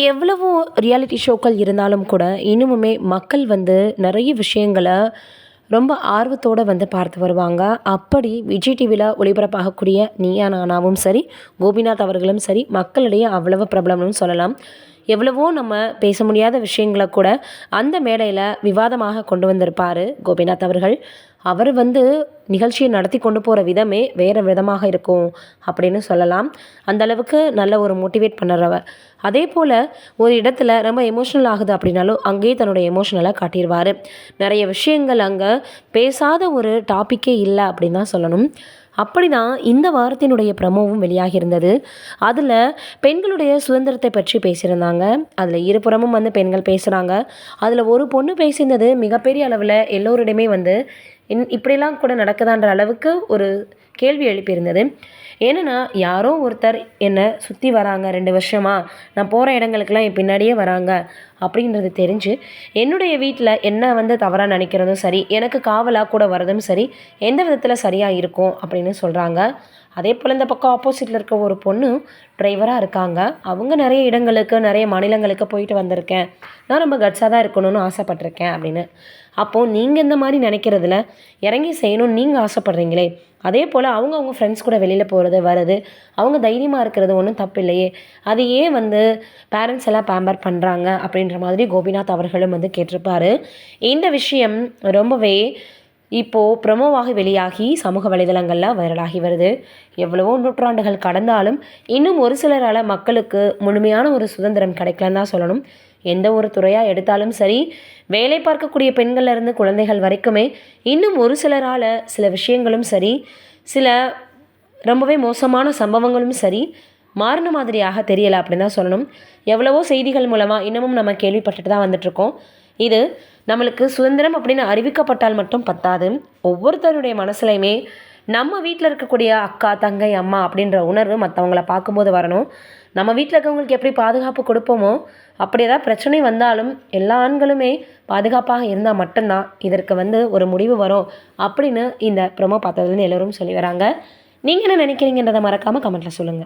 எவ்வளவோ ரியாலிட்டி ஷோக்கள் இருந்தாலும் கூட, இன்னமுமே மக்கள் வந்து நெறைய விஷயங்கள ரொம்ப ஆர்வத்தோட வந்து பார்த்து வருவாங்க. அப்படி விஜய் டிவில ஒளிபரப்பாகக்கூடிய நீயா நானாவும் சரி, கோபிநாத் அவர்களும் சரி, மக்களிடையே அவ்வளவு பிரபலம்னு சொல்லலாம். எவ்வளவோ நம்ம பேச முடியாத விஷயங்கள கூட அந்த மேடையில விவாதமாக கொண்டு வந்திருப்பாரு கோபிநாத் அவர்கள். அவர் வந்து நிகழ்ச்சிய நடத்தி கொண்டு போற விதமே வேற விதமாக இருக்கும் அப்படின்னு சொல்லலாம். அந்த அளவுக்கு நல்ல ஒரு மோட்டிவேட் பண்ணுறவர். அதேபோல ஒரு இடத்துல ரொம்ப எமோஷனல் ஆகுது அப்படின்னாலும், அங்கேயே தன்னுடைய எமோஷனல காட்டிருவாரு. நெறைய விஷயங்கள் அங்க பேசாத ஒரு டாபிக்கே இல்ல அப்படின்னு தான் சொல்லணும். அப்படிதான் இந்த வாரத்தினுடைய ப்ரமோவும் வெளியாகியிருந்தது. அதுல பெண்களுடைய சுதந்திரத்தை பற்றி பேசியிருந்தாங்க. அதுல இருபுறமும் வந்து பெண்கள் பேசுறாங்க. அதுல ஒரு பொண்ணு பேசியிருந்தது மிகப்பெரிய அளவுல எல்லோரிடமே வந்து இப்படிலாம் கூட நடக்குதான்ற அளவுக்கு ஒரு கேள்வி எழுப்பியிருந்தது. என்னன்னா, யாரோ ஒருத்தர் என்ன சுத்தி வராங்க 2 வருஷமா. நான் போற இடங்களுக்கெல்லாம் என் பின்னாடியே வராங்க. அப்படின்றது தெரிஞ்சு, என்னுடைய வீட்ல என்ன வந்து தவறா நெனைக்கிறதும் சரி, எனக்கு காவலா கூட வரதும் சரி, எந்த விதத்தில சரியா இருக்கும் அப்படின்னு சொல்றாங்க. அதேபோல இந்த பக்கம் ஆப்போசிட்ல இருக்க ஒரு பொண்ணு டிரைவரா இருக்காங்க. அவங்க நெறைய இடங்களுக்கு, நெறைய மாநிலங்களுக்கு போயிட்டு வந்திருக்கேன். நான் ரொம்ப கட்ஸா தான் இருக்கணும்னு ஆசைப்பட்டுருக்கேன் அப்படின்னு. அப்போ நீங்க இந்த மாரி நெனைக்கிறதுல இறங்கி செய்யணும்னு நீங்க ஆசைப்படுறீங்களே, அதேபோல அவங்க ஃப்ரெண்ட்ஸ் கூட வெளியில போறது, வரது, அவங்க தைரியமா இருக்கிறது ஒண்ணும் தப்பில்லையே. அது ஏன் வந்து பேரண்ட்ஸ் எல்லாம் பேம்பர் பண்றாங்க அப்படின்ற மாதிரி கோபிநாத் அவர்களும் வந்து கேட்டிருப்பாரு. இந்த விஷயம் ரொம்பவே இப்போ ப்ரமோவாக வெளியாகி சமூக வலைதளங்கள்ல வைரலாகி வருது. எவ்வளவோ நூற்றாண்டுகள் கடந்தாலும், இன்னும் ஒரு சிலரால மக்களுக்கு முழுமையான ஒரு சுதந்திரம் கிடைக்கலன்னு தான் சொல்லணும். எந்த ஒரு துறையா எடுத்தாலும் சரி, வேலை பார்க்கக்கூடிய பெண்கள்ல இருந்து குழந்தைகள் வரைக்குமே, இன்னும் ஒரு சிலரால சில விஷயங்களும் சரி, சில ரொம்பவே மோசமான சம்பவங்களும் சரி, மாறுன மாதிரியாக தெரியல அப்படின்னு தான் சொல்லணும். எவ்வளவோ செய்திகள் மூலமா இன்னமும் நம்ம கேள்விப்பட்டுட்டு தான் வந்துட்டுருக்கோம். இது நம்மளுக்கு சுதந்திரம் அப்படின்னு அறிவிக்கப்பட்டால் மட்டும் பத்தாது. ஒவ்வொருத்தருடைய மனசுலயுமே நம்ம வீட்ல இருக்கக்கூடிய அக்கா, தங்கை, அம்மா அப்படின்ற உணர்வு மத்தவங்கள பார்க்கும்போது வரணும். நம்ம வீட்ல இருக்கவங்களுக்கு எப்படி பாதுகாப்பு குடுப்போமோ, அப்படி ஏதாவது பிரச்சனை வந்தாலும் எல்லா ஆண்களுமே பாதுகாப்பாக இருந்தா மட்டும் தான் இதற்கு வந்து ஒரு முடிவு வரும் அப்படின்னு இந்த ப்ரோமோ பார்த்ததுலேருந்து எல்லோரும் சொல்லி வராங்க. நீங்க என்ன நினைக்கிறீங்கன்றத மறக்காம கமெண்ட்ல சொல்லுங்க.